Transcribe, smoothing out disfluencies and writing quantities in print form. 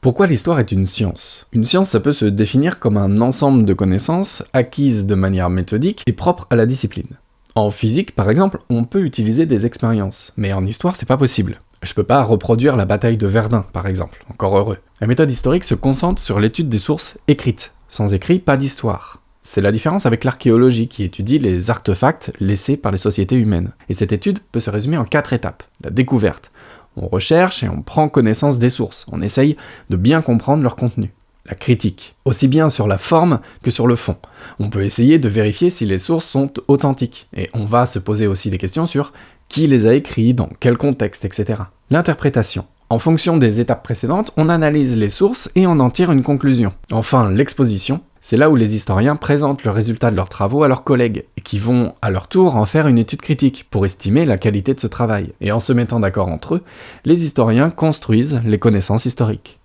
Pourquoi l'histoire est une science? Une science, ça peut se définir comme un ensemble de connaissances acquises de manière méthodique et propre à la discipline. En physique, par exemple, on peut utiliser des expériences, mais en histoire, c'est pas possible. Je peux pas reproduire la bataille de Verdun, par exemple, encore heureux. La méthode historique se concentre sur l'étude des sources écrites. Sans écrit, pas d'histoire. C'est la différence avec l'archéologie qui étudie les artefacts laissés par les sociétés humaines. Et cette étude peut se résumer en 4 étapes. La découverte. On recherche et on prend connaissance des sources. On essaye de bien comprendre leur contenu. La critique. Aussi bien sur la forme que sur le fond. On peut essayer de vérifier si les sources sont authentiques. Et on va se poser aussi des questions sur qui les a écrits, dans quel contexte, etc. L'interprétation. En fonction des étapes précédentes, on analyse les sources et on en tire une conclusion. Enfin, l'exposition. C'est là où les historiens présentent le résultat de leurs travaux à leurs collègues, et qui vont, à leur tour, en faire une étude critique, pour estimer la qualité de ce travail. Et en se mettant d'accord entre eux, les historiens construisent les connaissances historiques.